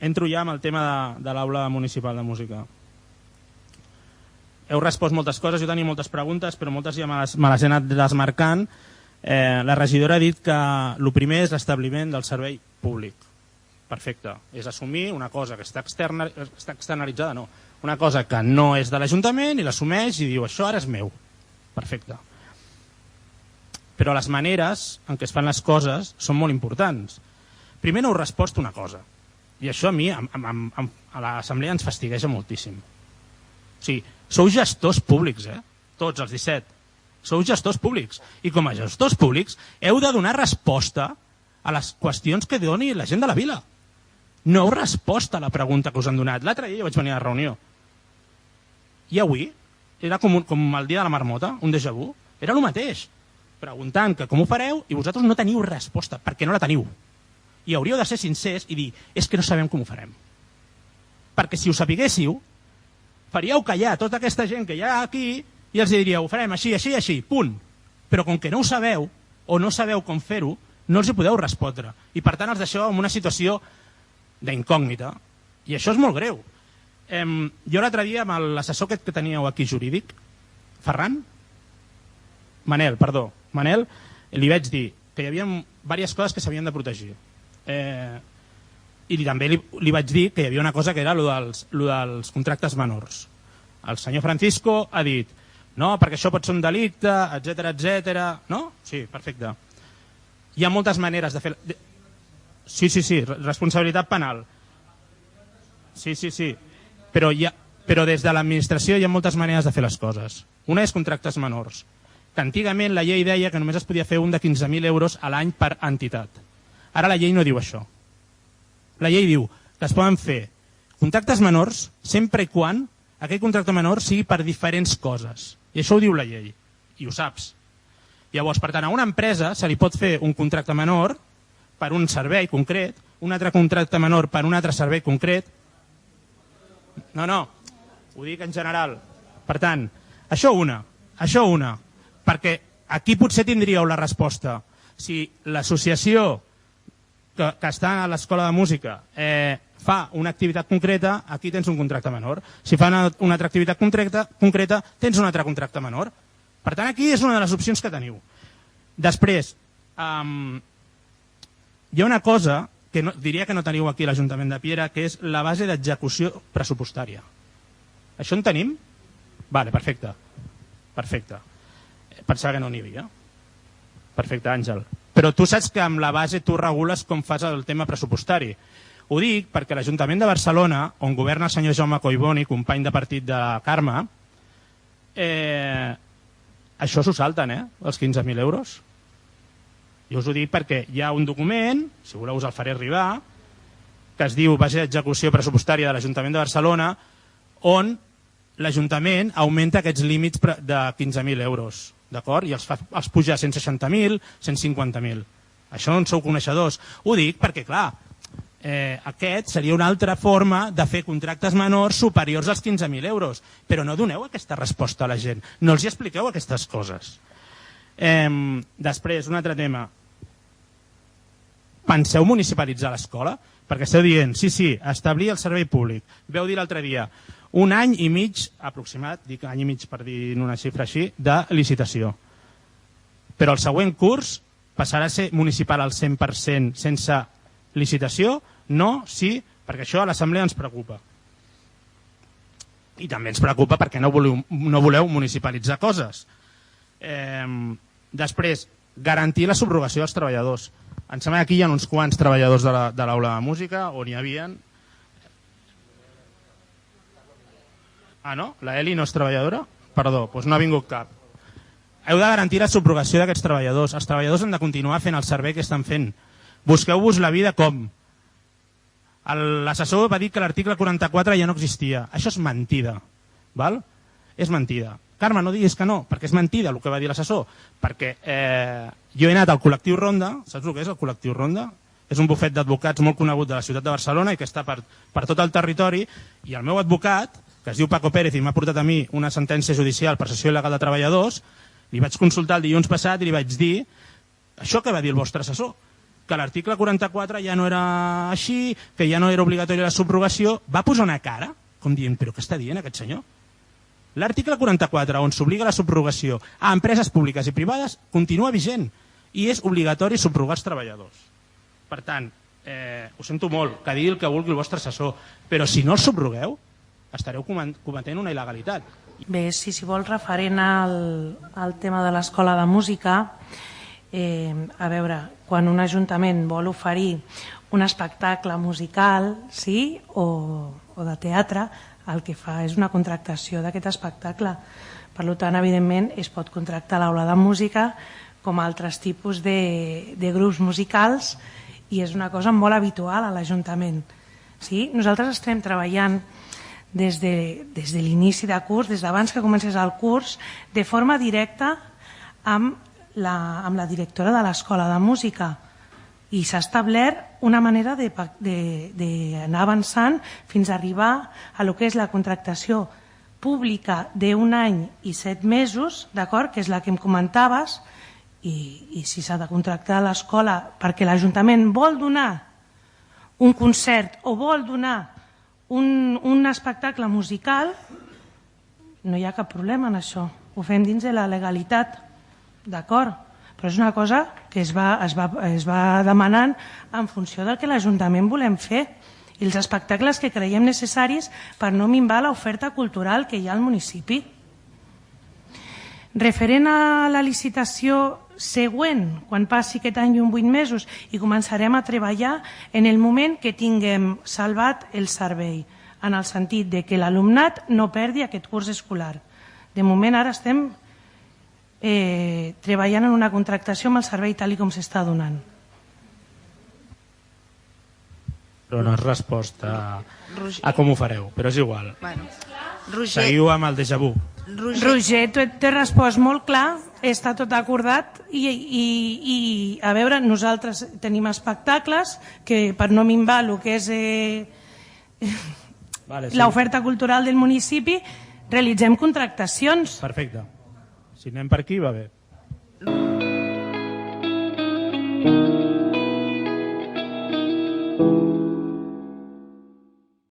entro ja amb el tema de l'aula municipal de música. Heu respost moltes coses, jo tenia moltes preguntes, però moltes ja me les he anat desmarcant. La regidora ha dit que el primer és l'establiment del servei públic. Perfecte. És assumir una cosa que està externalitzada, no. Una cosa que no és de l'Ajuntament i l'assumeix i diu això ara és meu. Perfecte. Però les maneres en què es fan les coses són molt importants. Primer no heu respost una cosa. I això a mi, a l'assemblea ens fastigueja moltíssim. O sigui, sou gestors públics, tots els 17. Sou gestors públics. I com a gestors públics heu de donar resposta a les qüestions que doni la gent de la vila. No heu respost a la pregunta que us han donat. L'altre dia jo vaig venir a la reunió. I avui era com el dia de la marmota, un déjà vu. Era el mateix. Preguntant que com ho fareu i vosaltres no teniu resposta, perquè no la teniu. I hauríeu de ser sincers i dir, és que no sabem com ho farem. Perquè si ho sapiguéssiu, faríeu callar tota aquesta gent que hi ha aquí i els diríeu, ho farem així, així, així, punt. Però com que no ho sabeu o no sabeu com fer-ho, no els hi podeu respondre. I per tant els deixeu en una situació d'incògnita. I això és molt greu. Jo l'altre dia amb l'assessor que teníeu aquí jurídic, Manel, li vaig dir que hi havia diverses coses que s'havien de protegir. I també li vaig dir que hi havia una cosa que era el dels contractes menors. El senyor Francisco ha dit no, perquè això pot ser un delicte, etc. No? Sí, perfecte. Hi ha moltes maneres de fer... Sí, responsabilitat penal. Sí. Però des de l'administració hi ha moltes maneres de fer les coses. Una és contractes menors, que antigament la llei deia que només es podia fer un de 15.000 euros a l'any per entitat. Ara la llei no diu això. La llei diu que es poden fer contractes menors sempre i quan aquell contracte menor sigui per diferents coses. I això ho diu la llei. I ho saps. Llavors, per tant, a una empresa se li pot fer un contracte menor per un servei concret, un altre contracte menor per un altre servei concret. No, ho dic en general. Per tant, això una. Perquè aquí potser tindríeu la resposta. Si l'associació que està a l'escola de música fa una activitat concreta, aquí tens un contracte menor. Si fa una altra activitat concreta, tens un altre contracte menor. Per tant, aquí és una de les opcions que teniu. Després, hi ha una cosa que diria que no teniu aquí a l'Ajuntament de Piera, que és la base d'execució pressupostària. Això en tenim? Vale, perfecte. Pensava que no n'hi havia. Perfecte, Àngel. Però tu saps que amb la base tu regules com fas el tema pressupostari. Ho dic perquè l'Ajuntament de Barcelona, on governa el senyor Jaume Collboni, company de partit de Carme, això s'ho salten, els 15.000 euros. Jo us ho dic perquè hi ha un document, si voleu us el faré arribar, que es diu Base d'Execució Pressupostària de l'Ajuntament de Barcelona, on l'Ajuntament augmenta aquests límits de 15.000 euros. D'acord? I els puja a 160.000, 150.000. Això en sou coneixedors. Ho dic perquè, clar, aquest seria una altra forma de fer contractes menors superiors als 15.000 euros. Però no doneu aquesta resposta a la gent. No els hi expliqueu aquestes coses. Després, un altre tema. Penseu municipalitzar l'escola? Perquè esteu dient, sí, establir el servei públic. Veu dir l'altre dia, un any i mig aproximat, dic any i mig per dir una xifra així, de licitació. Però el següent curs passarà a ser municipal al 100% sense licitació? No, sí, perquè això a l'Assemblea ens preocupa. I també ens preocupa perquè no voleu municipalitzar coses. Després, garantir la subrogació dels treballadors. Em sembla que aquí hi ha uns quants treballadors de l'aula de música, on hi havien... Ah, no? La Eli no és treballadora? Perdó, doncs no ha vingut cap. Heu de garantir la subrogació d'aquests treballadors. Els treballadors han de continuar fent el servei que estan fent. Busqueu-vos la vida com? L'assessor va dir que l'article 44 ja no existia. Això és mentida. Val? És mentida. Carme, no diguis que no, perquè és mentida el que va dir l'assessor. Perquè jo he anat al col·lectiu Ronda. Saps el que és el col·lectiu Ronda? És un bufet d'advocats molt conegut de la ciutat de Barcelona i que està per tot el territori. I el meu advocat, que es diu Paco Pérez i m'ha portat a mi una sentència judicial per cessió il·legal de treballadors, li vaig consultar el dilluns passat i li vaig dir això que va dir el vostre assessor, que l'article 44 ja no era així, que ja no era obligatòria la subrogació, va posar una cara, com dient, però què està dient aquest senyor? L'article 44, on s'obliga la subrogació a empreses públiques i privades, continua vigent i és obligatori subrogar els treballadors. Per tant, ho sento molt, que digui el que vulgui el vostre assessor, però si no el subrogueu, estareu cometent una il·legalitat. Bé, si vols, referent al tema de l'escola de música, a veure, quan un ajuntament vol oferir un espectacle musical, sí, o de teatre, el que fa és una contractació d'aquest espectacle. Per tant, evidentment, es pot contractar l'aula de música com altres tipus de grups musicals i és una cosa molt habitual a l'Ajuntament. Sí? Nosaltres estem treballant des de l'inici de curs, des d'abans que comencés el curs, de forma directa amb la directora de l'Escola de Música i s'ha establert una manera d'anar avançant fins a arribar a lo que és la contractació pública d'un any i 7 mesos, d'acord, que és la que em comentaves, i si s'ha de contractar a l'escola perquè l'Ajuntament vol donar un concert o vol donar un espectacle musical, no hi ha cap problema en això. Ho fem dins de la legalitat, d'acord? Però és una cosa que es va demanant en funció del que l'Ajuntament volem fer i els espectacles que creiem necessaris per no minvar l'oferta cultural que hi ha al municipi. Referent a la licitació següent, quan passi aquest any i 8 mesos, i començarem a treballar en el moment que tinguem salvat el servei, en el sentit de que l'alumnat no perdi aquest curs escolar. De moment ara estem treballant en una contractació amb el servei tal com s'està donant. Però no és resposta a com ho fareu, però és igual. Seguiu amb el déjà vu. Roger, t'he respost molt clar, està tot acordat i a veure, nosaltres tenim espectacles que per no minvar el que és l'oferta cultural del municipi realitzem contractacions. Perfecte. Si anem per aquí va bé.